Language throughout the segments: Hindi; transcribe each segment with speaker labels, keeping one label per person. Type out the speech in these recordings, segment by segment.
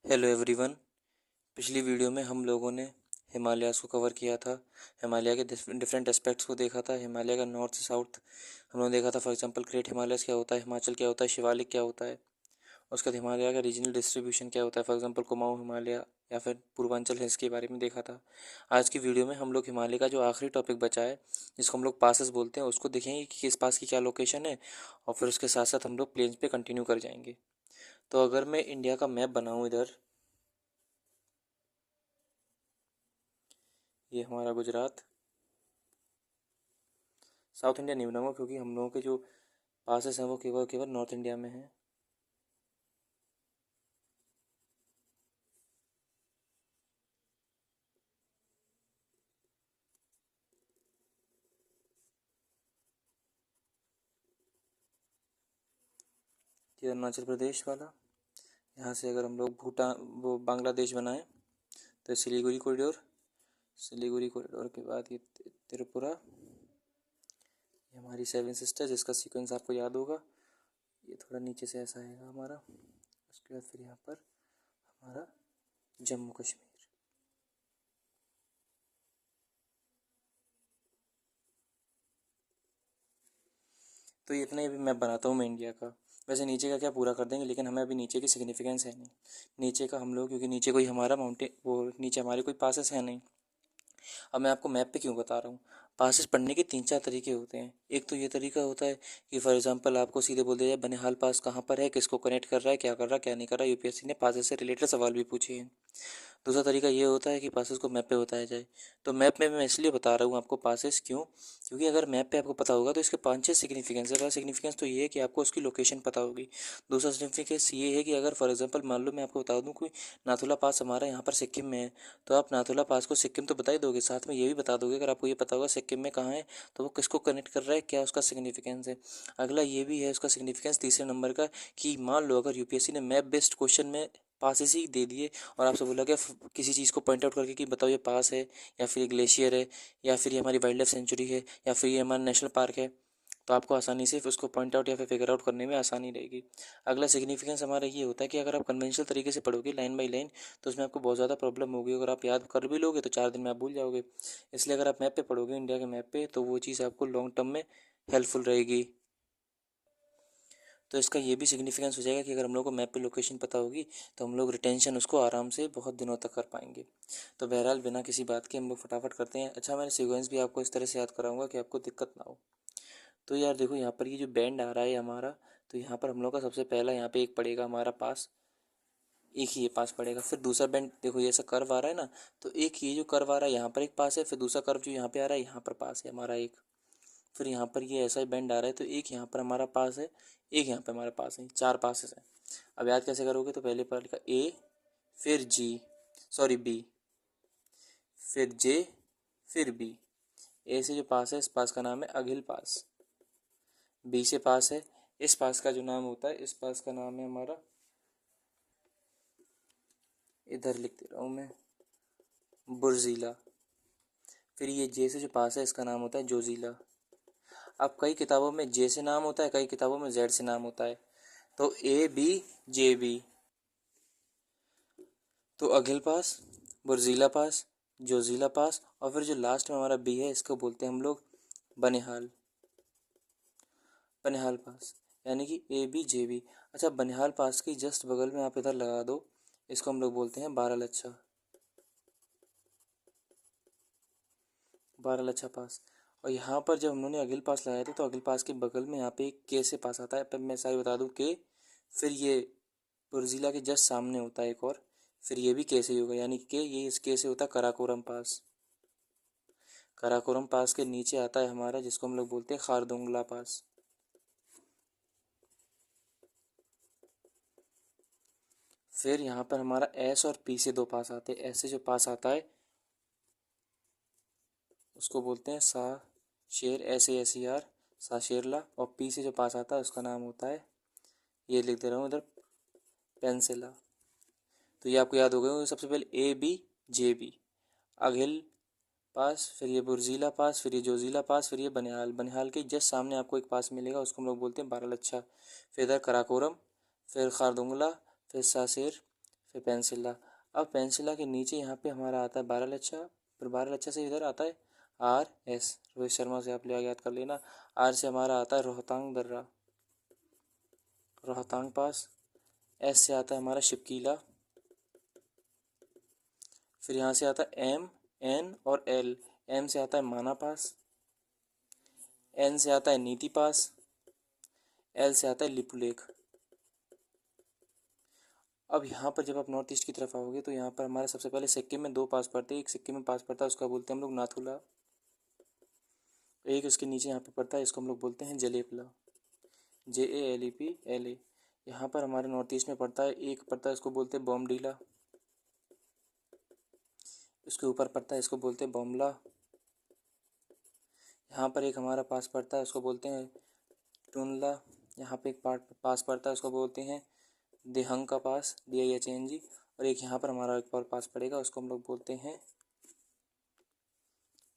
Speaker 1: Hello everyone. पिछली वीडियो में हम लोगों ने हिमालयाज़ को कवर किया था। हिमालय के डिफरेंट एस्पेक्ट्स को देखा था। हिमालय का नॉर्थ से साउथ हम लोगों ने देखा था। फॉर एग्जांपल ग्रेट हिमालयस क्या होता है, हिमाचल क्या होता है, शिवालिक क्या होता है। उसके बाद हिमालय का रीजनल डिस्ट्रीब्यूशन क्या होता है, फॉर एग्जांपल कुमाऊं हिमालय या फिर पूर्वांचल हिल्स के बारे में देखा था। आज की वीडियो में हम लोग हिमालय का जो आखिरी टॉपिक बचा है, जिसको हम लोग पासेस बोलते हैं, उसको देखेंगे कि किस पास की क्या लोकेशन है, और फिर उसके साथ साथ हम लोग प्लेन्स पे कंटिन्यू कर जाएंगे। तो अगर मैं इंडिया का मैप बनाऊँ इधर, ये हमारा गुजरात, साउथ इंडिया नहीं बनाऊंगा क्योंकि हम लोगों के जो पासेस हैं वो केवल केवल नॉर्थ इंडिया में हैं। ये अरुणाचल प्रदेश वाला, यहाँ से अगर हम लोग भूटान वो बांग्लादेश बनाएं तो सिलीगुड़ी कॉरिडोर, सिलीगुड़ी कॉरिडोर के बाद ये त्रिपुरा, ये हमारी सेवन सिस्टर जिसका सीक्वेंस आपको याद होगा। ये थोड़ा नीचे से ऐसा आएगा हमारा। उसके बाद फिर यहाँ पर हमारा जम्मू कश्मीर। तो ये इतना ही भी मैं बनाता हूँ मैं इंडिया का। वैसे नीचे का क्या पूरा कर देंगे, लेकिन हमें अभी नीचे की सिग्निफिकेंस है नहीं। नीचे का हम लोग, क्योंकि नीचे कोई हमारा माउंटेन, वो नीचे हमारे कोई पासेस है नहीं। अब मैं आपको मैप पे क्यों बता रहा हूँ। पासेस पढ़ने के तीन चार तरीके होते हैं। एक तो ये तरीका होता है कि फॉर एग्जांपल आपको सीधे बोल दिया जाए बनिहाल पास कहाँ पर है, किसको कनेक्ट कर रहा है, क्या कर रहा है, क्या नहीं कर रहा है। यूपीएससी ने पासेस से रिलेटेड सवाल भी पूछे हैं। दूसरा तरीका ये होता है कि पासेस को मैप पे बताया जाए। तो मैप में मैं इसलिए बता रहा हूँ आपको पासेस क्यों, क्योंकि अगर मैप पे आपको पता होगा तो इसके पाँच छः सिग्निफिकेंस है। पहला सिग्निफिकेंस तो ये है कि आपको उसकी लोकेशन पता होगी। दूसरा सिग्निफिकेंस ये है कि अगर फॉर एग्जांपल मान लो मैं आपको बता दूँ कोई नाथुला पास हमारा यहाँ पर सिक्किम में है, तो आप नाथुला पास को सिक्किम तो बता ही दोगे, साथ में ये भी बता दोगे अगर आपको ये पता होगा सिक्किम में कहाँ है तो वो किसको कनेक्ट कर रहा है, क्या उसका सिग्निफिकेंस है। अगला ये भी है उसका सिग्निफिकेंस तीसरे नंबर का, कि मान लो अगर यूपीएससी ने मैप बेस्ड क्वेश्चन में पासेस ही दे दिए और आपसे बोला कि किसी चीज़ को पॉइंट आउट करके कि बताओ ये पास है, या फिर ये ग्लेशियर है, या फिर ये हमारी वाइल्ड लाइफ सेंचुरी है, या फिर ये हमारा नेशनल पार्क है, तो आपको आसानी से उसको पॉइंट आउट या फिर फिगर आउट करने में आसानी रहेगी। अगला सिग्निफिकेंस हमारा ये होता है कि अगर आप कन्वेंशनल तरीके से पढ़ोगे लाइन बाई लाइन तो उसमें आपको बहुत ज़्यादा प्रॉब्लम होगी। अगर आप याद कर भी लोगे तो 4 दिन में आप भूल जाओगे। इसलिए अगर आप मैप पे पढ़ोगे, इंडिया के मैप पे, तो वो चीज़ आपको लॉन्ग टर्म में हेल्पफुल रहेगी। तो इसका ये भी सिग्निफिकेंस हो जाएगा कि अगर हम लोग को मैप पे लोकेशन पता होगी तो हम लोग रिटेंशन उसको आराम से बहुत दिनों तक कर पाएंगे। तो बहरहाल बिना किसी बात के हम लोग फटाफट करते हैं। अच्छा, मैंने सीक्वेंस भी आपको इस तरह से याद कराऊंगा कि आपको दिक्कत ना हो। तो यार देखो, यहाँ पर ये जो बैंड आ रहा है हमारा, तो यहाँ पर हम लोग का सबसे पहला यहाँ पे एक पड़ेगा हमारा पास, एक ही ये पास पड़ेगा। फिर दूसरा बैंड देखो, ये ऐसा कर्व आ रहा है ना, तो एक ये जो कर्व आ रहा है यहाँ पर एक पास है, फिर दूसरा कर्व जो यहाँ पे आ रहा है यहाँ पर पास है हमारा एक। फिर यहाँ पर ये ऐसा ही बैंड आ रहा है तो एक यहाँ पर हमारा पास है, एक यहाँ पे हमारे पास है, चार पासेस हैं। अब याद कैसे करोगे, तो पहले पर लिखा ए, फिर जी, सॉरी बी, फिर जे, फिर बी। ए से जो पास है इस पास का नाम है अघिल पास। बी से पास है, इस पास का जो नाम होता है, इस पास का नाम है हमारा, इधर लिख दे रहा हूँ मैं, बुर्जीला। फिर ये जे से जो पास है इसका नाम होता है जोजीला। अब कई किताबों में जे से नाम होता है, कई किताबों में जेड से नाम होता है। तो ए बी जे बी, तो अघिल पास, बुर्जीला पास, जोजीला पास, और फिर जो लास्ट में हमारा बी है इसको बोलते हैं हम लोग बनिहाल, बनिहाल पास, यानी कि ए बी जे बी। अच्छा, बनिहाल पास की जस्ट बगल में आप इधर लगा दो, इसको हम लोग बोलते हैं बारालच्छा, बारालच्छा पास। और यहाँ पर जब उन्होंने अघिल पास लगाए थे तो अघिल पास के बगल में यहाँ पे एक के से पास आता है। पर मैं सारी बता दूँ के, फिर ये बुर्जिला के जस्ट सामने होता है एक और, फिर ये भी के से ही होगा, यानी कि ये इस के से होता है कराकोरम पास। कराकोरम पास के नीचे आता है हमारा जिसको हम लोग बोलते हैं खारदुंगला पास। फिर यहाँ पर हमारा एस और पी से दो पास आते हैं। एस से जो पास आता है उसको बोलते हैं सा शेर, S A S E R, सा शेरला। और पी से जो पास आता है उसका नाम होता है, ये लिख दे रहा हूँ इधर, पेंसिला। तो ये आपको याद हो गया, सबसे पहले ए बी जे बी, अघिल पास, फिर ये बुर्जीला पास, फिर ये जोजीला पास, फिर ये बनिहाल। बनिहाल के जस्ट सामने आपको एक पास मिलेगा, उसको हम लोग बोलते हैं बारालच्छा। फिर इधर कराकोरम, फिर खारदुंगला, फिर सासेर, फिर पेंसिला। अब पेंसिला के नीचे यहाँ पे हमारा आता है बारालाचा, फिर बारालाचा से इधर आता है RS, रोहित शर्मा से आप याद कर लेना। R से हमारा आता है रोहतांग दर्रा, रोहतांग पास। S से आता है हमारा शिपकीला। फिर यहाँ से आता है M, N और L। M से आता है माना पास, N से आता है नीति पास, L से आता है लिपुलेख। अब यहाँ पर जब आप नॉर्थ ईस्ट की तरफ आओगे तो यहाँ पर हमारे सबसे पहले सिक्किम में 2 पास पड़ते हैं। एक सिक्किम में पास पड़ता है, उसका बोलते हैं हम लोग नाथुला। एक उसके नीचे यहाँ पे पड़ता है, इसको हम लोग बोलते हैं जलेपला, JALEPLA। यहाँ पर हमारे नॉर्थ ईस्ट में पड़ता है, एक पड़ता है, इसको बोलते हैं बॉमडीला। उसके ऊपर पड़ता है, इसको बोलते हैं बॉमला। यहाँ पर एक हमारा पास पड़ता है, उसको बोलते हैं टुनला। यहाँ पे एक पास पड़ता है, उसको बोलते हैं देहंग का पास, DIHNG। और एक यहाँ पर हमारा एक और पास पड़ेगा, उसको हम लोग बोलते हैं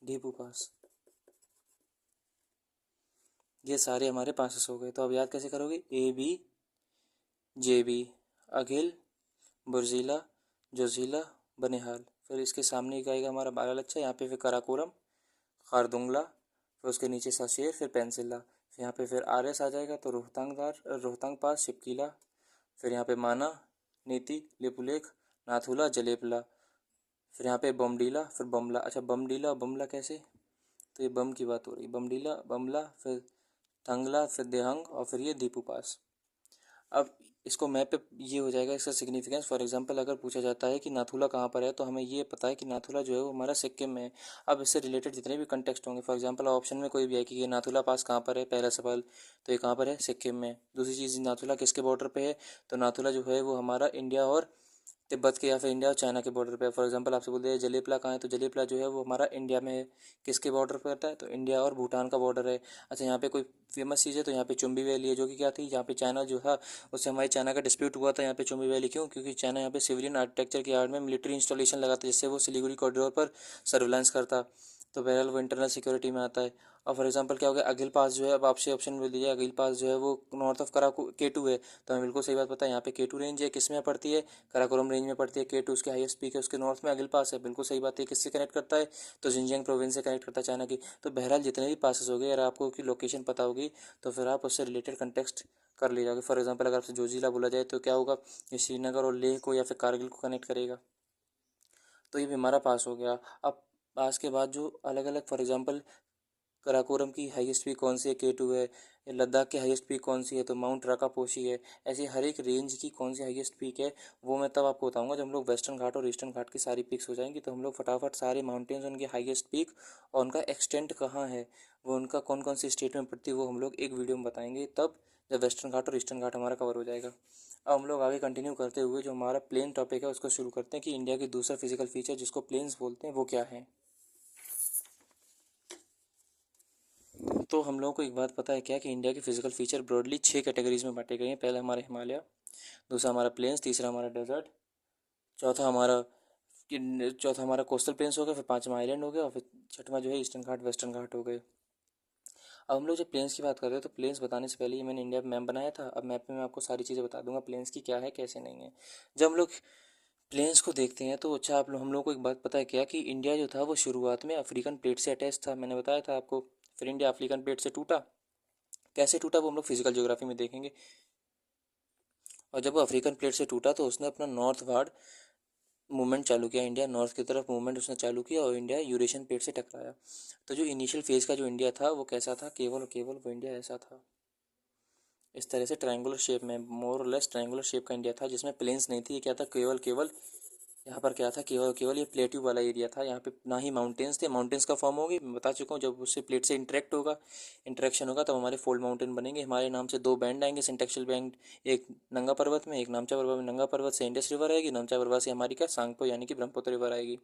Speaker 1: ढीपू पास। ये सारे हमारे पासेस हो गए। तो अब याद कैसे करोगे? AB, JB, अघिल, बुर्जीला, Zojila, Banihal. फिर इसके सामने एक आएगा हमारा बारालाचा, यहाँ पे फिर कराकोरम, खारदुंगला, फिर उसके नीचे साशेर, फिर पेंसिला। फिर यहाँ पे फिर RS आ जाएगा, तो रोहतांग पास, शिपकीला। फिर यहाँ पे माना, नीति, लिपुलेख, नाथुला, जलेपला। फिर यहाँ पे बमडीला, फिर बमला। अच्छा, बमडीला और बमला कैसे? तो ये बम की बात हो रही, बमडीला, बमला, फिर थंगला, फिर देहंग और फिर ये दीपू पास। अब इसको मैप पे ये हो जाएगा इसका सिग्निफिकेंस। फॉर एग्जांपल अगर पूछा जाता है कि नाथुला कहाँ पर है, तो हमें ये पता है कि नाथुला जो है वो हमारा सिक्किम में है। अब इससे रिलेटेड जितने भी कंटेक्स्ट होंगे, फॉर एग्जांपल ऑप्शन में कोई भी है कि ये नाथुला पास कहाँ पर है, पहला सवाल, तो ये कहाँ पर है? सिक्किम में। दूसरी चीज़, नाथुला किसके बॉर्डर पे है? तो नाथुला जो है वो हमारा इंडिया और तिब्बत के या फिर इंडिया और चाइना के बॉर्डर पे। फॉर एग्जांपल आपसे बोलते हैं जलेपला कहाँ है, तो जलेपला जो है वो हमारा इंडिया में है। किसके बॉर्डर पे आता है? तो इंडिया और भूटान का बॉर्डर है। अच्छा, यहाँ पे कोई फेमस चीज़ है, तो यहाँ पे चुम्बी वैली है, जो कि क्या थी, यहाँ पे चाइना जो था उससे हमारी चाइना का डिस्प्यूट हुआ था यहाँ पे चुम्बी वैली। क्यों? क्योंकि चाइना यहाँ पे सिविलियन आर्किटेक्चर की आड़ में मिलिट्री इंस्टॉलेशन लगाता है, जिससे वो सिलीगुड़ी कॉरिडोर पर सर्विलांस करता। तो बहरहाल वो इंटरनल सिक्योरिटी में आता है। और फॉर एग्जांपल क्या हो गया, अगिल पास जो है, अब आपसे ऑप्शन मिल दिया, अगिल पास जो है वो नॉर्थ ऑफ K2 है। तो हमें बिल्कुल सही बात पता है, यहाँ पे K2 रेंज है, किस में पड़ती है? कराकोरम रेंज में पड़ती है। K2 उसके हाईएस्ट पीक है, उसके नॉर्थ में अगिल पास है, बिल्कुल सही बात है। किससे कनेक्ट करता है? तो जिनजियांग प्रोविंस से कनेक्ट करता है चाइना की। तो बहरहाल जितने भी पासेस हो गए, अगर आपको की लोकेशन पता होगी तो फिर आप उससे रिलेटेड कंटेक्स्ट कर ले जाओगे। फॉर एग्जाम्पल अगर आपसे जोजिला बोला जाए तो क्या होगा? ये श्रीनगर और लेह को या फिर कारगिल को कनेक्ट करेगा। तो ये भी हमारा पास हो गया। अब पास के बाद जो अलग अलग, फॉर एग्जांपल कराकोरम की हाईएस्ट पीक कौन सी है? K2 है। लद्दाख की हाईएस्ट पीक कौन सी है? तो माउंट राकापोशी है। ऐसे हर एक रेंज की कौन सी हाईएस्ट पीक है वो मैं तब आपको बताऊंगा जब हम लोग वेस्टर्न घाट और ईस्टर्न घाट की सारी पीक्स हो जाएंगी। तो हम लोग फटाफट सारे माउंटेन्स, उनकी हाईएस्ट पीक और उनका एक्सटेंट कहाँ है, वो उनका कौन कौन सी स्टेट में पड़ती है, वो हम लोग एक वीडियो में बताएंगे तब, जब वेस्टर्न घाट और ईस्टर्न घाट हमारा कवर हो जाएगा। अब हम लोग आगे कंटिन्यू करते हुए जो हमारा प्लेन टॉपिक है उसको शुरू करते हैं कि इंडिया की दूसरा फिजिकल फीचर जिसको प्लेन्स बोलते हैं वो क्या है। तो हम लोगों को एक बात पता है क्या, कि इंडिया के फिजिकल फीचर ब्रॉडली 6 कैटेगरीज में बांटे गए हैं। पहला हमारा हिमालय, दूसरा हमारा प्लेन्स, तीसरा हमारा डेजर्ट, चौथा हमारा चौथा हमारा कोस्टल प्लेन्स हो गया, फिर पांचवा आइलैंड हो गया, और फिर छठवां जो है ईस्टर्न घाट वेस्टर्न घाट हो गए। अब हम लोग जब प्लेन्स की बात कर रहे हैं तो प्लेन्स बताने से पहले ये मैंने इंडिया मैप बनाया था। अब मैप में मैं आपको सारी चीज़ें बता दूंगा प्लेन्स की क्या है कैसे नहीं है। जब हम लोग प्लेन्स को देखते हैं तो अच्छा, आप लोग हम लोग को एक बात पता है क्या, कि इंडिया जो था वो शुरुआत में अफ्रीकन प्लेट से अटैच था, मैंने बताया था आपको। फिर इंडिया अफ्रीकन प्लेट से टूटा। कैसे टूटा वो हम लोग फिजिकल ज्योग्राफी में देखेंगे। और जब वो अफ्रीकन प्लेट से टूटा तो उसने अपना नॉर्थ वार्ड मूवमेंट चालू किया, इंडिया नॉर्थ की तरफ मूवमेंट उसने चालू किया और इंडिया यूरेशियन प्लेट से टकराया। तो जो इनिशियल फेज का जो इंडिया था वो कैसा था? केवल और केवल वो इंडिया ऐसा था, इस तरह से ट्रायंगुलर शेप में, मोर और लेस ट्रायंगुलर शेप का इंडिया था, जिसमें प्लेन्स नहीं थी। ये क्या था? केवल केवल यहाँ पर क्या था? केवल केवल ये प्लेट्यू वाला एरिया था। यहाँ पे ना ही माउंटेन्स थे। माउंटेन्स का फॉर्म होगी, मैं बता चुका हूँ, जब उससे प्लेट से इंटरेक्शन होगा तब हमारे फोल्ड माउंटेन बनेंगे। हमारे नाम से 2 बैंड आएंगे, सिंटेक्शल बैंड, एक नंगा पर्वत में, एक नामचा पर्वत में। नंगा पर्वत से इंडस रिवर आएगी, नामचा पर्वत से हमारी क्या, सांगपो यानी कि ब्रह्मपुत्र रिवर आएगी।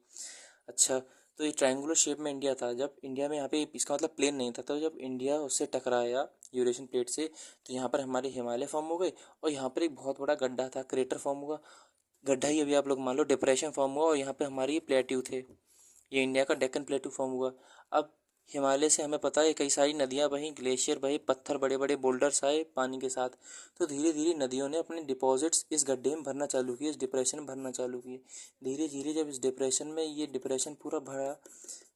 Speaker 1: अच्छा, तो ये ट्रायंगुलर शेप में इंडिया था। जब इंडिया में यहाँ पे, इसका मतलब प्लेन नहीं था, तो जब इंडिया उससे टकराया यूरेशियन प्लेट से, तो यहाँ पर हमारे हिमालय फॉर्म हो गए और यहाँ पर एक बहुत बड़ा गड्ढा था, क्रेटर फॉर्म हुआ। गड्ढा ही अभी आप लोग मान लो डिप्रेशन फॉर्म हुआ और यहाँ पे हमारी ये प्लेट्यू थे। ये इंडिया का डेक्कन प्लेट्यू फॉर्म हुआ। अब हिमालय से हमें पता है कई सारी नदियाँ बहीं, ग्लेशियर बहे, पत्थर बड़े बड़े बोल्डर्स आए पानी के साथ। तो धीरे धीरे नदियों ने अपने डिपॉजिट्स इस गड्ढे में भरना चालू किए, इस डिप्रेशन में भरना चालू किए। धीरे धीरे जब इस डिप्रेशन में ये डिप्रेशन पूरा भरा,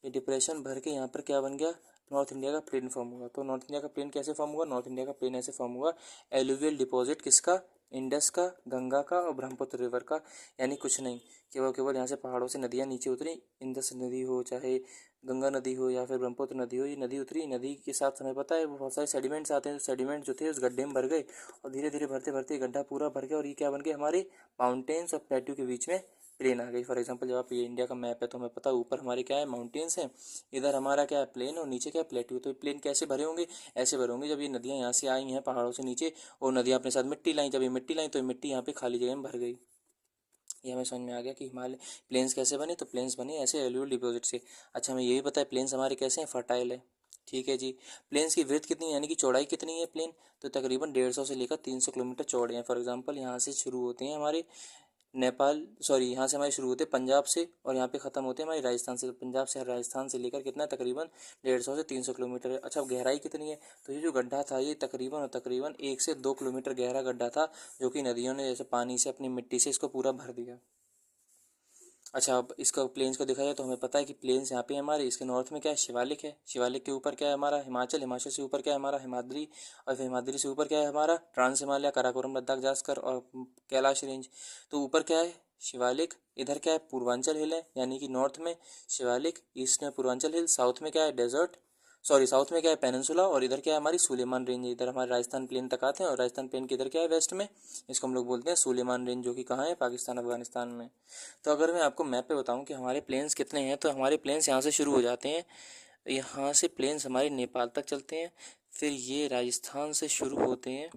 Speaker 1: ये डिप्रेशन भर के यहाँ पर क्या बन गया, नॉर्थ इंडिया का प्लेन फॉर्म हुआ। तो नॉर्थ इंडिया का प्लेन कैसे फॉर्म हुआ, नॉर्थ इंडिया का प्लेन ऐसे फॉर्म हुआ, एलुवियल डिपॉजिट किसका, इंडस का, गंगा का और ब्रह्मपुत्र रिवर का। यानी कुछ नहीं, केवल केवल यहाँ से पहाड़ों से नदियाँ नीचे उतरी, इंडस नदी हो चाहे गंगा नदी हो या फिर ब्रह्मपुत्र नदी हो, ये नदी उतरी, नदी के साथ हमें पता है बहुत सारे सेडिमेंट्स आते हैं। सेडिमेंट जो थे उस गड्ढे में भर गए और धीरे धीरे भरते भरते गड्ढा पूरा भर गया और ये क्या बन गया, हमारे माउंटेन्स और प्लेट्यू के बीच में प्लेन आ गई। फॉर एग्जांपल जब आप ये इंडिया का मैप है तो हमें पता है ऊपर हमारे क्या है, माउंटेन्स हैं, इधर हमारा क्या है, प्लेन, और नीचे क्या है, प्लेट्यू। तो ये प्लेन कैसे भरे होंगे, ऐसे भरे होंगे जब ये नदियाँ यहाँ से आई हैं पहाड़ों से नीचे और नदियाँ अपने साथ मिट्टी लाई, जब ये मिट्टी लाई तो ये मिट्टी यहाँ पे खाली जगह में भर गई। ये हमें समझ में आ गया कि हिमालय प्लेन्स कैसे बने। तो प्लेन्स बने ऐसे एलुवियल डिपॉजिट से। अच्छा हमें ये भी पता है प्लेन्स हमारे कैसे हैं, फर्टाइल है। ठीक है जी। प्लेन्स की विड्थ कितनी है, यानी कि चौड़ाई कितनी है प्लेन, तो तकरीबन 150 से लेकर 300 किलोमीटर चौड़े हैं। फॉर एग्जांपल यहाँ से शुरू होते हैं हमारे नेपाल, सॉरी यहाँ से हमारे शुरू होते हैं पंजाब से और यहाँ पे ख़त्म होते हैं हमारे राजस्थान से। पंजाब से राजस्थान से लेकर कितना तकरीबन 150 से 300 किलोमीटर है। अच्छा गहराई कितनी है, तो ये जो गड्ढा था ये तकरीबन और तकरीबन 1 से 2 किलोमीटर गहरा गड्ढा था, जो कि नदियों ने जैसे पानी से अपनी मिट्टी से इसको पूरा भर दिया। अच्छा अब इसका प्लेन्स को देखा जाए तो हमें पता है कि प्लेन्स यहाँ पे हमारे, इसके नॉर्थ में क्या है, शिवालिक है, शिवालिक के ऊपर क्या है हमारा, हिमाचल, हिमाचल से ऊपर क्या है हमारा, हिमाद्री, और फिर हिमाद्री से ऊपर क्या है हमारा, ट्रांस हिमालय, काराकोरम, लद्दाख, जास्कर और कैलाश रेंज। तो ऊपर क्या है, शिवालिक, इधर क्या है, पूर्वांचल हिल है, यानी कि नॉर्थ में शिवालिक, ईस्ट में पूर्वांचल हिल, साउथ में क्या है, डेजर्ट, सॉरी साउथ में क्या है, पेनिनसुला, और इधर क्या है हमारी सुलेमान रेंज है। इधर हमारे राजस्थान प्लेन तक आते हैं और राजस्थान प्लेन के इधर क्या है, वेस्ट में, इसको हम लोग बोलते हैं सुलेमान रेंज, जो कि कहाँ है, पाकिस्तान अफगानिस्तान में। तो अगर मैं आपको मैप पे बताऊं कि हमारे प्लेन्स कितने हैं, तो हमारे प्लेन्स यहाँ से शुरू हो जाते हैं, यहाँ से प्लेन्स हमारे नेपाल तक चलते हैं, फिर ये राजस्थान से शुरू होते हैं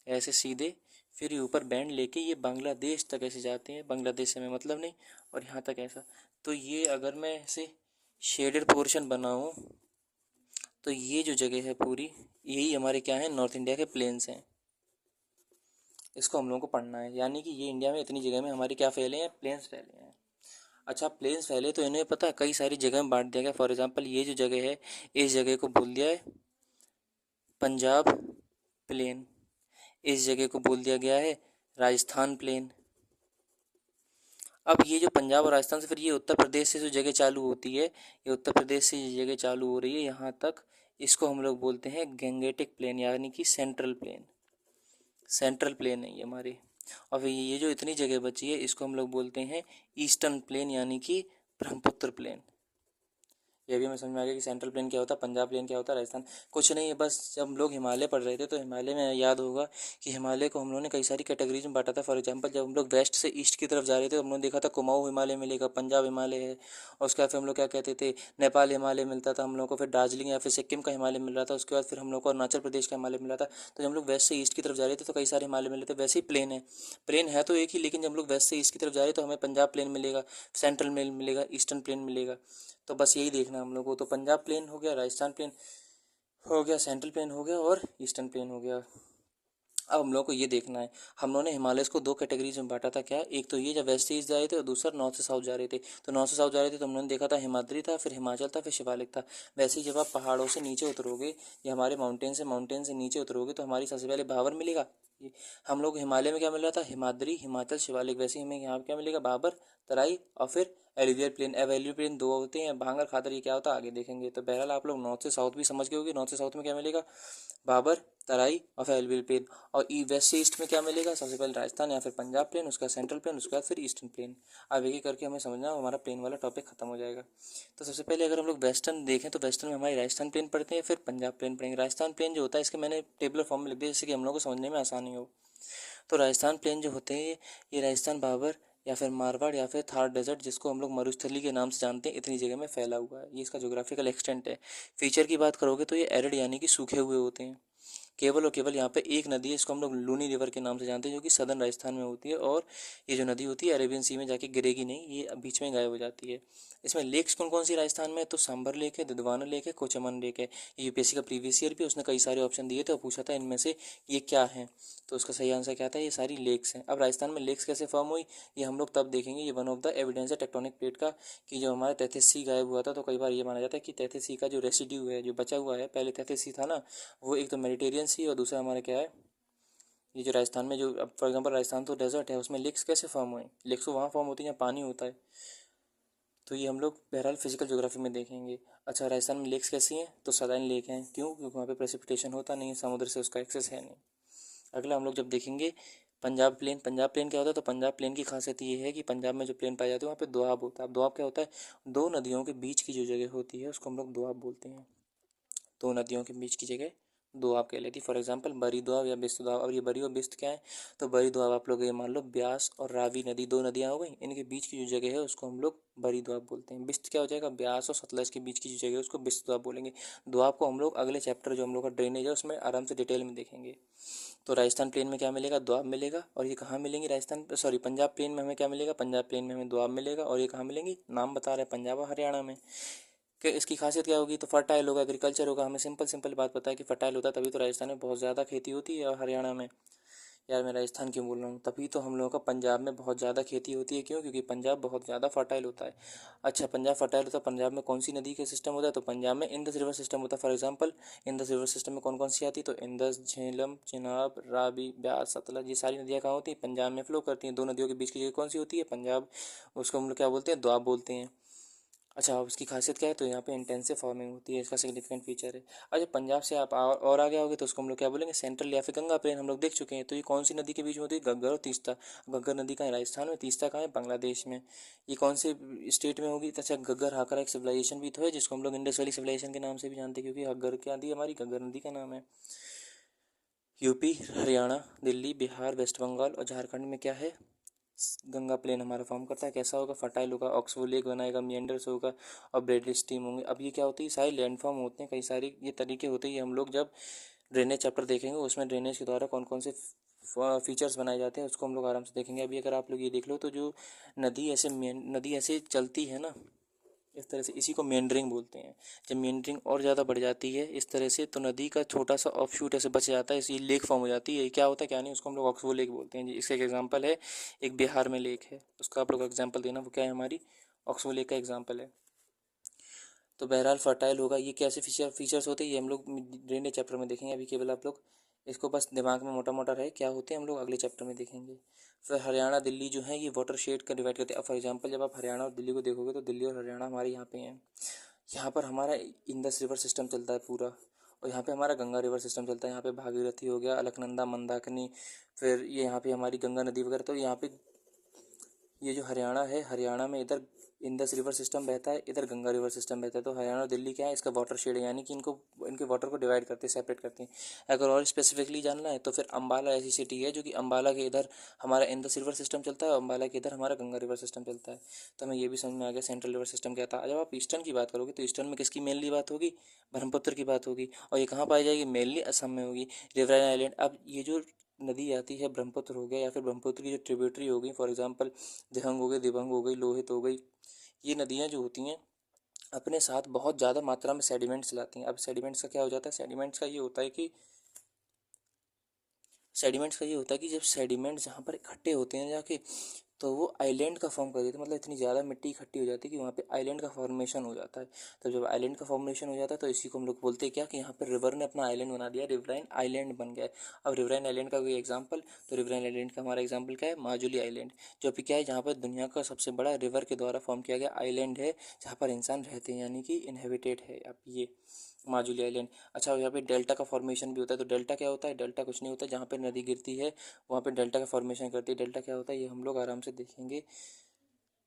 Speaker 1: ऐसे सीधे, फिर ये ऊपर बैंड लेके ये बांग्लादेश तक ऐसे जाते हैं, बांग्लादेश से हमें मतलब नहीं, और यहाँ तक ऐसा। तो ये अगर मैं ऐसे शेडेड पोर्शन बनाऊँ तो ये जो जगह है पूरी, यही हमारे क्या है, नॉर्थ इंडिया के प्लेन्स हैं। इसको हम लोगों को पढ़ना है, यानी कि ये इंडिया में इतनी जगह में हमारे क्या फैले हैं, प्लेन्स फैले हैं। अच्छा प्लेन्स फैले तो इन्हें पता है कई सारी जगह में बांट दिया गया। फॉर एग्जांपल ये जो जगह है, इस जगह को बोल दिया है पंजाब प्लेन, इस जगह को बोल दिया गया है राजस्थान प्लेन। अब ये जो पंजाब और राजस्थान से फिर ये उत्तर प्रदेश से जो जगह चालू होती है, ये उत्तर प्रदेश से ये जगह चालू हो रही है यहाँ तक, इसको हम लोग बोलते हैं गैंगेटिक प्लेन, यानी कि सेंट्रल प्लेन, सेंट्रल प्लेन है ये हमारे। और फिर ये जो इतनी जगह बची है इसको हम लोग बोलते हैं ईस्टर्न प्लेन, यानी कि ब्रह्मपुत्र प्लेन। ये भी हमें समझ में आ गया कि सेंट्रल प्लेन क्या होता है, पंजाब प्लेन क्या होता है, राजस्थान कुछ नहीं है। बस जब हम लोग हिमालय पढ़ रहे थे तो हिमालय में याद होगा कि हिमालय को हम लोगों ने कई सारी कैटेगरीज में बांटा था। फॉर एग्जांपल जब हम लोग वेस्ट से ईस्ट की तरफ जा रहे थे तो हम लोगों ने देखा था कुमाऊं हिमालय मिलेगा, पंजाब हिमालय है, और उसके बाद फिर हम लोग क्या कहते थे, नेपाल हिमालय मिलता था हम लोग को, फिर दार्जिलिंग या फिर सिक्किम का हिमालय मिल रहा था, उसके बाद फिर हम लोग को अरुणाचल प्रदेश का हिमालय मिल रहा था। तो जब हम लोग वेस्ट से ईस्ट की तरफ जा रहे थे तो कई सारे हिमालय मिल रहे थे। वैसे ही प्लेन है, प्लेन है तो एक ही, लेकिन जब हम लोग वेस्ट से ईस्ट की तरफ जा रहे हैं तो हमें पंजाब प्लेन मिलेगा, सेंट्रल प्लेन मिलेगा, ईस्टर्न प्लेन मिलेगा। तो बस यही देखना हम लोग को। तो पंजाब प्लेन हो गया, राजस्थान प्लेन हो गया, सेंट्रल प्लेन हो गया और ईस्टर्न प्लेन हो गया। अब हम लोग को ये देखना है, हम लोगों ने हिमालयस को 2 कैटेगरीज में बांटा था, क्या, एक तो ये जब वेस्ट से ईस्ट जा रहे थे और दूसरा नॉर्थ से साउथ जा रहे थे। तो नॉर्थ से साउथ जा रहे थे तो हम लोगों ने देखा था हिमाद्री था, फिर हिमाचल था, फिर शिवालिक था। वैसे ही जब आप पहाड़ों से नीचे उतरोगे या हमारे माउंटेन से नीचे उतरोगे तो हमारी सबसे पहले भाबर मिलेगा। हम लोग हिमालय में क्या मिल रहा था, हिमाद्री, हिमाचल, शिवालिक। वैसे ही हमें यहाँ क्या मिलेगा, भाबर, तराई और फिर एलिवियर प्लेन। अब एलिवियर प्लेन 2 होते हैं, भांगर, खादर, ये क्या होता है आगे देखेंगे। तो बहरहाल आप लोग नॉर्थ से साउथ भी समझ गए होंगे, नॉर्थ से साउथ में क्या मिलेगा, भाबर, तराई और फिर एलिवियर प्लेन। और वेस्ट से ईस्ट में क्या मिलेगा, सबसे पहले राजस्थान या फिर पंजाब प्लेन, उसका सेंट्रल प्लेन, उसके बाद फिर ईस्टर्न प्लेन। अब एक एक करके हमें समझना, हमारा प्लेन वाला टॉपिक खत्म हो जाएगा। तो सबसे पहले अगर हम लोग वेस्टर्न देखें तो वेस्टर्न में हमारी राजस्थान प्लेन पढ़ते हैं, फिर पंजाब प्लेन पढ़ेंगे। राजस्थान प्लेन जो होता है इसके मैंने टेबल फॉर्म में लिख दिया जिससे कि हम लोग को समझने में आसानी हो। तो राजस्थान प्लेन जो होते हैं ये राजस्थान, भाबर या फिर मारवाड़ या फिर थार डेजर्ट, जिसको हम लोग मरुस्थली के नाम से जानते हैं, इतनी जगह में फैला हुआ है। ये इसका ज्योग्राफिकल एक्सटेंट है। फीचर की बात करोगे तो ये एरिड यानी कि सूखे हुए होते हैं। केवल और केवल यहाँ पे एक नदी है, इसको हम लोग लूनी रिवर के नाम से जानते हैं, जो कि सदर्न राजस्थान में होती है। और ये जो नदी होती है अरेबियन सी में जाके गिरेगी नहीं, ये बीच में गायब हो जाती है। इसमें लेक्स कौन कौन सी राजस्थान में है, तो सांभर लेक है, दुधवाना लेक है, कोचमन लेक है। ये यूपीएससी का प्रीवियस ईयर भी उसने कई सारे ऑप्शन दिए थे और पूछा था इनमें से ये क्या है, तो उसका सही आंसर क्या था, ये सारी लेक्स हैं। अब राजस्थान में लेक्स कैसे फॉर्म हुई, ये हम लोग तब देखेंगे। ये वन ऑफ द एविडेंस है टेक्टोनिक प्लेट का, कि जो हमारा तैतीस सी गायब हुआ था, तो कई बार ये माना जाता है कि तैतीस सी का जो रेसिड्यू है, जो बचा हुआ है, पहले तैतीस सी था ना, वो एक तो मेडिटेरियन सी और दूसरा हमारा क्या है, ये जो राजस्थान में जो, अब फॉर एग्जांपल राजस्थान तो डेजर्ट है, उसमें लेक्स कैसे फॉर्म हुए, लेक्स तो वहाँ फॉर्म होती है जहाँ पानी होता है। तो ये हम लोग बहरहाल फिजिकल ज्योग्राफी में देखेंगे। अच्छा, राजस्थान में लेक्स कैसी हैं, तो सलाइन लेक हैं। क्यों, क्योंकि वहाँ पे प्रेसिपिटेशन होता नहीं है, समुद्र से उसका एक्सेस है नहीं। अगला हम लोग जब देखेंगे पंजाब प्लेन। पंजाब प्लेन क्या होता है, तो पंजाब प्लेन की खासियत ये है कि पंजाब में जो प्लेन पाए जाते हैं वहाँ पे दोआब होता है। अब दोआब क्या होता है, दो नदियों के बीच की जो जगह होती है उसको हम लोग दोआब बोलते हैं। दो नदियों के बीच की जगह दोआब कहलाती है। फॉर एग्जांपल बरी दोआब या बिस्त दोआब। और ये बरी और बिस्त क्या है, तो बरी दोआब आप लोग ये मान लो ब्यास और रावी नदी दो नदियाँ हो गई, इनके बीच की जो जगह है उसको हम लोग बरी दोआब बोलते हैं। बिस्त क्या हो जाएगा, ब्यास और सतलज के बीच की जो जगह है उसको बिस्त दोआब बोलेंगे। दोआब को हम लोग अगले चैप्टर जो हम लोग का ड्रेनेज है उसमें आराम से डिटेल में देखेंगे। तो राजस्थान प्लेन में क्या मिलेगा, दोआब मिलेगा। और ये कहाँ मिलेंगी, राजस्थान सॉरी पंजाब प्लेन में हमें क्या मिलेगा, पंजाब प्लेन में हमें दोआब मिलेगा। और ये कहाँ मिलेंगी, नाम बता रहे हैं, पंजाब और हरियाणा में। कि इसकी खासियत क्या होगी, तो फर्टाइल होगा, एग्रीकल्चर होगा। हमें सिंपल सिंपल बात पता है कि फर्टाइल होता है, तभी तो राजस्थान में बहुत ज़्यादा खेती होती है और हरियाणा में। यार मैं राजस्थान क्यों बोल रहा हूँ, तभी तो हम लोगों का पंजाब में बहुत ज़्यादा खेती होती है। क्यों, क्योंकि पंजाब बहुत ज़्यादा फर्टाइल होता है। अच्छा, पंजाब फर्टाइल होता है, पंजाब में कौन सी नदी का सिस्टम होता है, तो पंजाब में इंडस रिवर सिस्टम होता है। For example Indus river system में कौन कौन सी आती है, तो इंडस, झेलम, चिनाब, रावी, ब्यास, सतलज, ये सारी नदियाँ कहाँ होती हैं, पंजाब में फ्लो करती हैं। दो नदियों के बीच की जगह कौन सी होती है, पंजाब। उसको हम लोग क्या बोलते हैं, दोआब बोलते हैं। अच्छा, अब इसकी खासियत क्या है, तो यहाँ पे इंटेंसिव फार्मिंग होती है, इसका सिग्निफिकेंट फीचर है। अच्छा, पंजाब से आप और आगे आओगे तो उसको हम लोग क्या बोलेंगे, सेंट्रल या फिर गंगा प्लेन हम लोग देख चुके हैं। तो ये कौन सी नदी के बीच में होती है, घग्गर और तीस्ता। घग्गर नदी कहाँ है, राजस्थान में। तीस्ता कहाँ है, बांग्लादेश में। ये कौन से स्टेट में होगी, तो अच्छा, घग्गर हाकरा एक सिविलाइजेशन भी तो है जिसको हम लोग इंडस वैली सिविलाइजेशन के नाम से भी जानते हैं, क्योंकि घग्गर क्या नदी हमारी, घग्गर नदी का नाम है। यूपी, हरियाणा, दिल्ली, बिहार, वेस्ट बंगाल और झारखंड में क्या है, गंगा प्लेन हमारा फॉर्म करता है। कैसा होगा, फर्टाइल होगा, ऑक्सफोर्ड लेक बनाएगा, मियंडर्स होगा और ब्रेडली स्ट्रीम होंगे। अब ये क्या होती है, सारे लैंड फॉर्म होते हैं, कई सारे ये तरीके होते हैं। ये हम लोग जब ड्रेनेज चैप्टर देखेंगे उसमें ड्रेनेज के द्वारा कौन कौन से फीचर्स बनाए जाते हैं उसको हम लोग आराम से देखेंगे। अभी अगर आप लोग ये देख लो, तो जो नदी ऐसे चलती है ना, इस तरह से, इसी को मेंडरिंग बोलते हैं। जब मेंडरिंग और ज़्यादा बढ़ जाती है इस तरह से, तो नदी का छोटा सा ऑफशूट ऐसे बच जाता है, इसी लेक फॉर्म हो जाती है। क्या होता है क्या नहीं, उसको हम लोग ऑक्सबो लेक बोलते हैं जी। इसका एक एग्जांपल है, एक बिहार में लेक है, उसका आप लोग एग्जांपल देना, वो क्या है, हमारी ऑक्सबो लेक का एग्जांपल है। तो बहरहाल फर्टाइल होगा। ये कैसे फीचर्स होते हैं ये हम लोग ड्रेनेज चैप्टर में देखेंगे। अभी केवल आप लोग इसको बस दिमाग में मोटा मोटा रहे क्या होते हैं, हम लोग अगले चैप्टर में देखेंगे। फिर हरियाणा दिल्ली जो है ये वाटर शेड का डिवाइड करते हैं। फॉर एग्जांपल जब आप हरियाणा और दिल्ली को देखोगे तो दिल्ली और हरियाणा हमारे यहाँ पे हैं। यहाँ पर हमारा इंडस रिवर सिस्टम चलता है पूरा, और यहाँ पे हमारा गंगा रिवर सिस्टम चलता है। यहाँ पे भागीरथी हो गया, अलकनंदा, मंदाकिनी, फिर ये यहाँ पे हमारी गंगा नदी वगैरह। तो यहाँ पे ये जो हरियाणा है, हरियाणा में इधर इंडस रिवर सिस्टम बहता है, इधर गंगा रिवर सिस्टम बहता है। तो हरियाणा और दिल्ली क्या है, इसका वाटर शेड है, यानी कि इनको इनके वाटर को डिवाइड करते हैं, सेपरेट करते हैं। अगर और स्पेसिफिकली जानना है तो फिर अम्बाला ऐसी सिटी है जो कि अम्बाला के इधर हमारा इंडस रिवर सिस्टम चलता है और अम्बाला के इधर हमारा गंगा रिवर सिस्टम चलता है। तो हमें ये भी समझ में आ गया सेंट्रल रिवर सिस्टम क्या था। जब आप ईस्टर्न की बात करोगे तो ईस्टर्न में किसकी मेनली बात होगी, ब्रह्मपुत्र की बात होगी। और ये कहाँ पाई जाएगी, मेनली असम में होगी, रिवराइन आइलैंड। अब ये जो नदी आती है, ब्रह्मपुत्र हो गया या फिर ब्रह्मपुत्र की जो ट्रिब्यूटरी होगी, फॉर एग्जांपल दिहंग हो गई, दिबंग हो गई, लोहित हो गई, ये नदियाँ जो होती हैं अपने साथ बहुत ज़्यादा मात्रा में सेडिमेंट्स लाती हैं। अब सेडिमेंट्स का क्या हो जाता है, सेडिमेंट्स का ये होता है कि जब सेडिमेंट्स जहाँ पर इकट्ठे होते हैं जाके, तो वो आइलैंड का फॉर्म कर देते हैं। मतलब इतनी ज़्यादा मिट्टी इकट्ठी हो जाती है कि वहाँ पे आइलैंड का फॉर्मेशन हो जाता है। तो जब आइलैंड का फॉर्मेशन हो जाता है तो इसी को हम लोग बोलते हैं क्या, कि यहाँ पर रिवर ने अपना आइलैंड बना दिया, रिवराइन आइलैंड बन गया है। अब रिवराइन आइलैंड का कोई एग्जाम्पल, तो रिवराइन आइलैंड का हमारा एग्जाम्पल क्या है, माजुली आइलैंड, जो कि क्या है, जहाँ पर दुनिया का सबसे बड़ा रिवर के द्वारा फॉर्म किया गया आइलैंड है, जहाँ पर इंसान रहते हैं, यानी कि इनहेबिटेड है अब ये माजुली आइलैंड। अच्छा, यहाँ पे डेल्टा का फॉर्मेशन भी होता है। तो डेल्टा क्या होता है, डेल्टा कुछ नहीं होता, जहाँ पे नदी गिरती है वहाँ पे डेल्टा का फॉर्मेशन करती है। डेल्टा क्या होता है ये हम लोग आराम से देखेंगे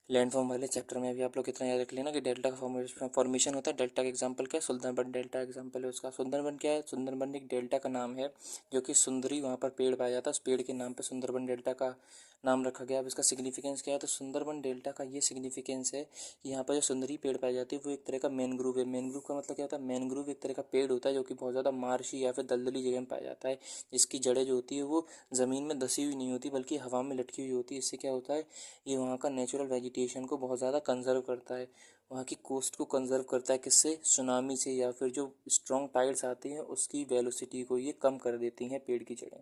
Speaker 1: लैंडफॉर्म वाले चैप्टर में। अभी आप लोग कितना याद रख लेना कि डेल्टा का फॉर्मेशन होता है। डेल्टा का एग्जांपल क्या है, सुंदरबन डेल्टा एग्जांपल है उसका। सुंदरबन क्या है, सुंदरबन एक डेल्टा का नाम है, जो कि सुंदरी वहाँ पर पेड़ पाया जाता है, उस पेड़ के नाम पे सुंदरबन डेल्टा का नाम रखा गया। अब इसका सिग्निफिकेंस क्या है, तो सुंदरबन डेल्टा का ये सिग्निफिकेंस है कि यहाँ पर जो सुंदरी पेड़ पाई जाती है वो एक तरह का मैनग्रोव है। मैनग्रोव का मतलब क्या होता है, मैनग्रोव एक तरह का पेड़ होता है जो कि बहुत ज़्यादा मार्शी या फिर दलदली जगह में पाया जाता है, जिसकी जड़ें जो होती है वो ज़मीन में धसी हुई नहीं होती बल्कि हवा में लटकी हुई होती है। इससे क्या होता है, ये वहाँ का नेचुरल वेजिटेशन को बहुत ज़्यादा कंजर्व करता है, वहाँ की कोस्ट को कंजर्व करता है। किससे, सुनामी से या फिर जो स्ट्रॉन्ग टाइड्स आती हैं उसकी वेलोसिटी को ये कम कर देती हैं पेड़ की जड़ें।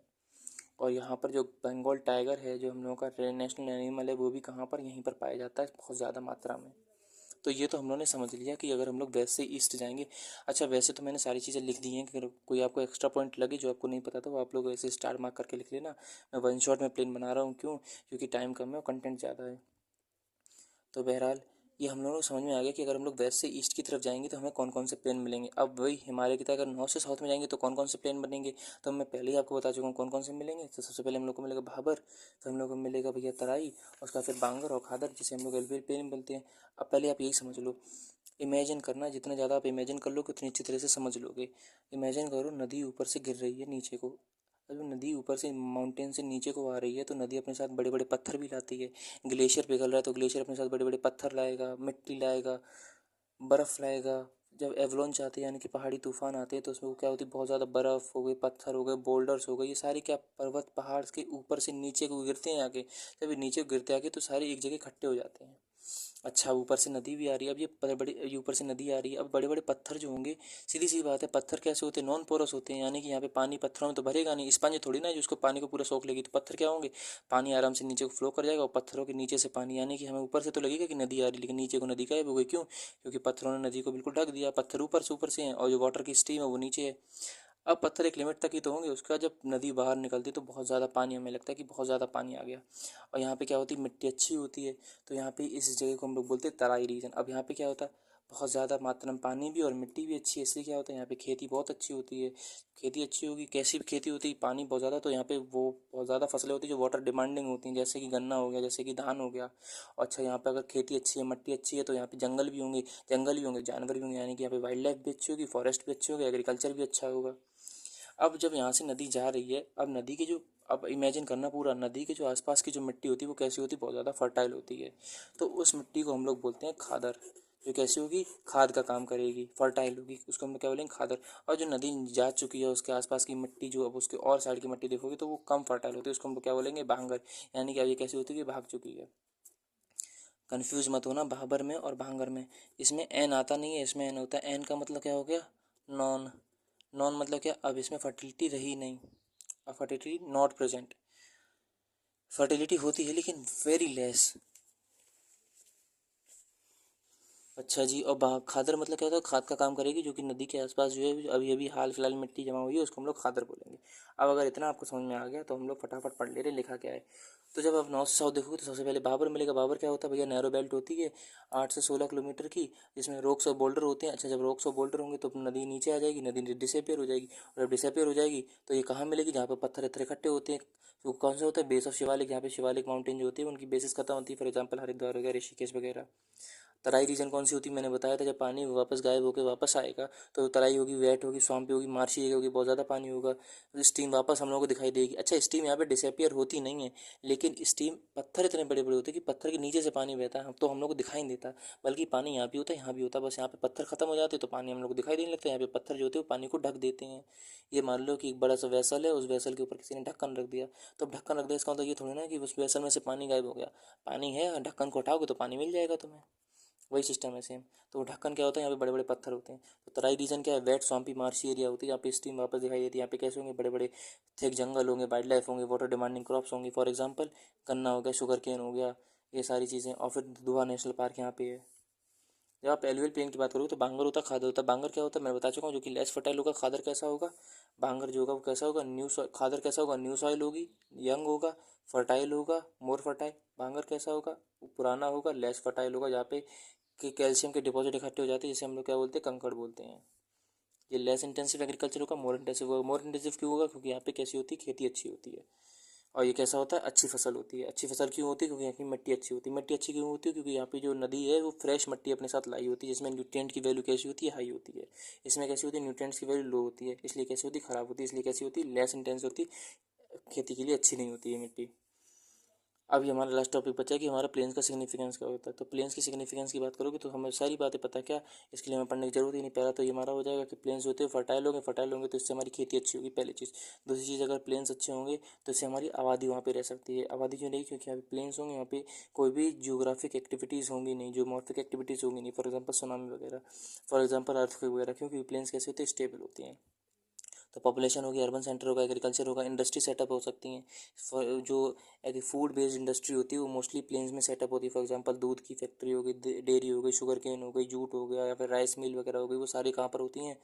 Speaker 1: और यहाँ पर जो बंगाल टाइगर है, जो हम लोगों का नेशनल एनिमल है, वो भी कहाँ पर, यहीं पर पाया जाता है बहुत ज़्यादा मात्रा में। तो ये तो हम लोगों ने समझ लिया कि अगर हम लोग वेस्ट से ईस्ट जाएंगे। अच्छा, वैसे तो मैंने सारी चीज़ें लिख दी हैं, कि अगर कोई आपको एक्स्ट्रा पॉइंट लगे जो आपको नहीं पता था वो आप लोग ऐसे स्टार मार्क करके लिख लेना। मैं वन शॉट में प्लेन बना रहा हूँ, क्यों, क्योंकि टाइम कम है और कंटेंट ज़्यादा है। तो बहरहाल ये हम लोगों को समझ में आ गया कि अगर हम लोग वेस्ट से ईस्ट की तरफ जाएंगे तो हमें कौन कौन से प्लेन मिलेंगे। अब वही हिमालय की तरह अगर नॉर्थ से साउथ में जाएंगे तो कौन कौन से प्लेन बनेंगे, तो मैं पहले ही आपको बता चुका हूँ कौन कौन से मिलेंगे। तो सबसे पहले हम लोग को मिलेगा भाबर, फिर हम लोग को मिलेगा भैया तराई, उसका फिर बांगर और खादर, जिसे हम लोग एल्वियल प्लेन बोलते हैं। अब पहले आप यही समझ लो, इमेजिन करना, जितना ज़्यादा आप इमेजिन कर लोगे उतनी अच्छी तरह से समझ लोगे। इमेजिन करो नदी ऊपर से गिर रही है नीचे को। अब नदी ऊपर से माउंटेन से नीचे को आ रही है तो नदी अपने साथ बड़े बड़े पत्थर भी लाती है। ग्लेशियर पिघल रहा है तो ग्लेशियर अपने साथ बड़े बड़े पत्थर लाएगा, मिट्टी लाएगा, बर्फ़ लाएगा। जब एवलोंच आते हैं यानी कि पहाड़ी तूफान आते हैं तो उसमें क्या होती है, बहुत ज़्यादा बर्फ़ हो गई, पत्थर हो गए, बोल्डर्स हो गए, ये सारे क्या पर्वत पहाड़ के ऊपर से नीचे को गिरते हैं आके। जब ये नीचे को गिरते आके तो सारे एक जगह इकट्ठे हो जाते हैं। अच्छा, ऊपर से नदी भी आ रही है। अब ये ये ऊपर से नदी आ रही है, अब बड़े बड़े पत्थर जो होंगे, सीधी सी बात है, पत्थर कैसे होते हैं, नॉन पोरस होते हैं, यानी कि यहाँ पे पानी पत्थरों में तो भरेगा नहीं। स्पंज थोड़ी ना है जो उसको पानी को पूरा सोख लेगी। तो पत्थर क्या होंगे, पानी आराम से नीचे को फ्लो कर जाएगा और पत्थरों के नीचे से पानी, यानी कि हमें ऊपर से तो लगेगा कि नदी आ रही है लेकिन नीचे को नदी गायब हो गई। क्यों, क्योंकि पत्थरों ने नदी को बिल्कुल ढक दिया। पत्थर ऊपर से हैं और जो वाटर की स्ट्रीम है वो नीचे है। अब पत्थर एक लिमिट तक ही तो होंगे, उसके बाद जब नदी बाहर निकलती है तो बहुत ज़्यादा पानी, हमें लगता है कि बहुत ज़्यादा पानी आ गया। और यहाँ पे क्या होती है, मिट्टी अच्छी होती है। तो यहाँ पे इस जगह को हम लोग बोलते हैं तराई रीजन। अब यहाँ पे क्या होता है, बहुत ज़्यादा मात्रा में पानी भी और मिट्टी भी अच्छी है, इसलिए क्या होता है यहाँ पे खेती बहुत अच्छी होती है। खेती अच्छी होगी, कैसी भी खेती होती है, पानी बहुत ज़्यादा, तो यहाँ पे वो बहुत ज़्यादा फसलें होती है जो वाटर डिमांडिंग होती हैं, जैसे कि गन्ना हो गया, जैसे कि धान हो गया। अच्छा, यहाँ पे अगर खेती अच्छी है, मिट्टी अच्छी है, तो यहाँ पे जंगल भी होंगे, जंगल भी होंगे, जानवर भी होंगे, यानी कि यहाँ पे वाइल्ड लाइफ भी अच्छी होगी, फॉरेस्ट भी अच्छे होंगे, एग्रीकल्चर भी अच्छा होगा। अब जब यहाँ से नदी जा रही है, अब नदी के जो, अब इमेजिन करना पूरा, नदी के जो आसपास की जो मिट्टी होती है वो कैसी होती है, बहुत ज़्यादा फर्टाइल होती है। तो उस मिट्टी को हम लोग बोलते हैं खादर, जो कैसी होगी, खाद का काम करेगी, फर्टाइल होगी, उसको हम लोग क्या बोलेंगे, खादर। और जो नदी जा चुकी है उसके आसपास की मिट्टी, जो अब उसके और साइड की मिट्टी देखोगे तो वो कम फर्टाइल होती है, उसको हम लोग क्या बोलेंगे, भांगर। यानी कि अब ये कैसी होती है, कि भाग चुकी है। कन्फ्यूज मत होना भाबर में और भांगर में, इसमें एन आता नहीं है, इसमें एन होता है। एन का मतलब क्या हो गया, नॉन। नॉन मतलब क्या, अब इसमें फर्टिलिटी रही नहीं, अब फर्टिलिटी नॉट प्रेजेंट। फर्टिलिटी होती है लेकिन वेरी लेस। अच्छा जी, और खादर मतलब क्या होता है, खाद का काम करेगी, जो कि नदी के आसपास जो है अभी अभी हाल फिलहाल मिट्टी जमा हुई है उसको हम लोग खादर बोलेंगे। अब अगर इतना आपको समझ में आ गया तो हम लोग फटाफट पढ़ ले रहे लिखा क्या है। तो जब आप नॉर्थ से साउथ देखोगे तो सबसे पहले बाबर मिलेगा। बाबर क्या होता है भैया, नैरो बेल्ट होती है 8 से 16 किलोमीटर की, जिसमें रॉक्स और बोल्डर होते हैं। अच्छा, जब रॉक्स और बोल्डर होंगे तो नदी नीचे आ जाएगी, नदी डिसअपियर हो जाएगी। और जब डिसअपियर हो जाएगी तो ये कहाँ मिलेगी, जहाँ पर पत्थर इतने इकट्ठे होते हैं। तो कौन सा होता है, बेस ऑफ शिवालिक, जहाँ पे शिवालिक माउंटेन जो होती है उनकी बेसिस खत्म होती है, फॉर एग्जाम्पल हरिद्वार वगैरह, ऋषिकेश वगैरह। तराई रीजन कौन सी होती है, मैंने बताया था, जब पानी वापस गायब होकर वापस आएगा तो तराई होगी, वेट होगी, स्वाम्पी होगी, मार्शी एरिया होगी, बहुत ज़्यादा पानी होगा, तो स्टीम वापस हम लोगों को दिखाई देगी। अच्छा, स्टीम यहाँ पे डिसअपियर होती नहीं है, लेकिन स्टीम, पत्थर इतने बड़े बड़े होते हैं कि पत्थर के नीचे से पानी बहता है, तो हम लोग को दिखाई नहीं देता। बल्कि पानी यहाँ भी होता है, यहाँ भी होता है, बस यहाँ पे पत्थर खत्म हो जाते हैं तो पानी हम लोग को दिखाई देने लगता है। यहाँ पे पत्थर जो होते हैं वो पानी को ढक देते हैं। ये मान लो कि एक बड़ा सा वैसल है, उस वैसल के ऊपर किसी ने ढक्कन रख दिया, तो ढक्कन रख दिया इसका मतलब ये थोड़ी ना कि उस वैसल में से पानी गायब हो गया। पानी है, ढक्कन को हटाओगे तो पानी मिल जाएगा तुम्हें, वही सिस्टम है सेम। तो वो ढक्कन क्या होता है, यहाँ पे बड़े बड़े पत्थर होते हैं। तो तराई रीजन क्या है, वेट स्वाम्पी मार्शी एरिया होती है, यहाँ पे स्टीम वापस दिखाई देती है। यहाँ पे कैसे होंगे, बड़े बड़े थिक जंगल होंगे, वाइल्ड लाइफ होंगे, वाटर डिमांडिंग क्रॉप्स होंगी, फॉर एग्जाम्पल गन्ना हो गया, शुगर केन हो गया, ये सारी चीज़ें। और फिर दुआ नेशनल पार्क यहाँ पे है। जब आप एलुअल प्लेन की बात करोगे तो बांगर होता है, खादर होता है। बांगर क्या होता है, मैं बता चुका हूँ, जो कि लेस फर्टाइल होगा। खादर कैसा होगा, बांगर जो होगा वो कैसा होगा, न्यू सॉइल। खादर कैसा होगा, न्यू सॉइल होगी, यंग होगा, फर्टाइल होगा, मोर फर्टाइल। बांगर कैसा होगा, वो पुराना होगा, लेस फर्टाइल होगा, जहाँ पे कि कैल्शियम के डिपॉजिट इकट्ठे हो जाते हैं, जिसे हम लोग क्या बोलते हैं, कंकड़ बोलते हैं। ये लेस इंटेंसिव एग्रीकल्चर होगा, मोर इंटेंसिव होगा। मोर इंटेंसिव क्यों होगा, क्योंकि यहाँ पे कैसी होती है, खेती अच्छी होती है। और ये कैसा होता है, अच्छी फसल होती है। अच्छी फसल क्यों होती है, क्योंकि यहाँ की मिट्टी अच्छी होती है। मिट्टी अच्छी क्यों होती है, क्योंकि यहाँ पे जो नदी है वो फ्रेश मिट्टी अपने साथ लाई होती है, जिसमें न्यूट्रिएंट की वैल्यू कैसी होती है, हाई होती है। इसमें कैसी होती है, न्यूट्रिएंट्स की वैल्यू लो होती है, इसलिए कैसी होती है, खराब होती है। इसलिए कैसी होती है, लेस इंटेंस होती है, खेती के लिए अच्छी नहीं होती है मिट्टी। अभी हमारा लास्ट टॉपिक बचा है कि हमारा प्लेन्स का सिग्निफिकेंस क्या होता है। तो प्लेन्स की सिग्निफिकेंस की बात करोगे तो हमें सारी बातें पता है क्या, इसके लिए हमें पढ़ने की जरूरत ही नहीं। पहला तो ये हमारा हो जाएगा कि प्लेन्स होते हैं फर्टाइल होंगे तो इससे हमारी खेती अच्छी होगी, पहली चीज़। दूसरी चीज़, अगर प्लेन्स अच्छे होंगे तो इससे हमारी आबादी वहाँ पे रह सकती है। आबादी क्यों नहीं, क्योंकि यहाँ पे प्लेन्स होंगे, यहाँ पे कोई भी जियोग्राफिक एक्टिविटीज़ होंगी नहीं, जियोमॉर्फिक एक्टिविटीज़ होंगी नहीं, फॉर एग्जाम्पल सुनामी वगैरह, फॉर एग्जाम्पल अर्थक्वेक वगैरह, क्योंकि प्लेन्स कैसे होते हैं, स्टेबल होती हैं। तो पॉपुलेशन होगी, अर्बन सेंटर होगा, एग्रीकल्चर होगा, इंडस्ट्री सेटअप हो सकती हैं। जो फूड बेस्ड इंडस्ट्री होती है वो मोस्टली प्लेन्स में सेटअप होती है। फॉर एग्जांपल दूध की फैक्ट्री हो गई, डेयरी हो गई, शुगर केन हो गई, जूट हो गया, या फिर राइस मिल वगैरह हो गई, वो सारी कहाँ पर होती हैं,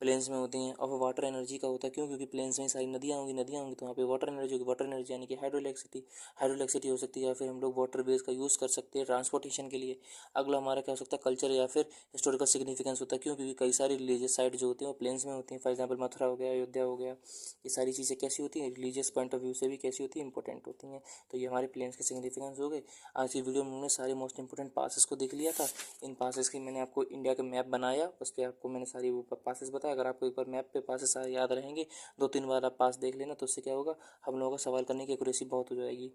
Speaker 1: प्लेन्स में होती हैं। और वाटर एनर्जी का होता है, क्यों, क्योंकि प्लेन्स में सारी नदियाँ होंगी तो वहाँ पे वाटर एनर्जी होगी। वाटर एनर्जी यानी कि हाइड्रो इलेक्ट्रिसिटी हो सकती है, या फिर हम लोग वाटर बेस का यूज़ कर सकते हैं ट्रांसपोर्टेशन के लिए। अगला हमारा क्या हो सकता है, कल्चर या फिर हिस्टोरिकल सिग्निफिकेंस होता है, क्यों, क्योंकि कई सारी रिलीजियस साइट जो होती हैं वो प्लेन्स में होती हैं। फॉर एग्जाम्पल मथुरा हो गया, अयोध्या हो गया, ये सारी चीज़ें कैसी होती हैं, रिलीजियस पॉइंट ऑफ व्यू से भी कैसी होती हैं, इंपॉर्टेंट होती हैं। तो ये हमारे प्लेन्स के सिग्निफिकेंस हो गए। आज की वीडियो में हमने सारे मोस्ट इंपॉर्टेंट पासेस को देख लिया था। इन पासेस की मैंने आपको इंडिया का मैप बनाया, उस पर आपको मैंने सारी वो पासेस बताया। अगर आपको एक बार मैप पे पासेस सारे याद रहेंगे, 2-3 बार आप पास देख लेना, तो उससे क्या होगा, हम लोगों का सवाल करने की एक्यूरेसी बहुत हो जाएगी।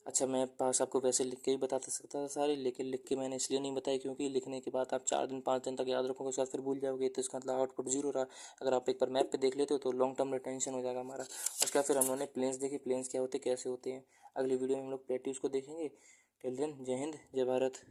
Speaker 1: अच्छा, मैं पास आपको वैसे लिख के ही बता सकता था सारे, लेकिन लिख के मैंने इसलिए नहीं बताया क्योंकि लिखने के बाद आप 4 दिन 5 दिन तक याद रखोगे, उसके बाद फिर भूल जाओगे, तो इसका मतलब आउटपुट जीरो रहा। अगर आप एक बार मैप पे देख लेते हो तो लॉन्ग टर्म रिटेंशन हो जाएगा हमारा। उसके बाद फिर हम लोगों ने प्लेन्स देखे, प्लेन्स क्या होते कैसे होते हैं। अगली वीडियो में हम लोग प्लेट्यूज को देखेंगे। टिल देन, जय हिंद, जय भारत।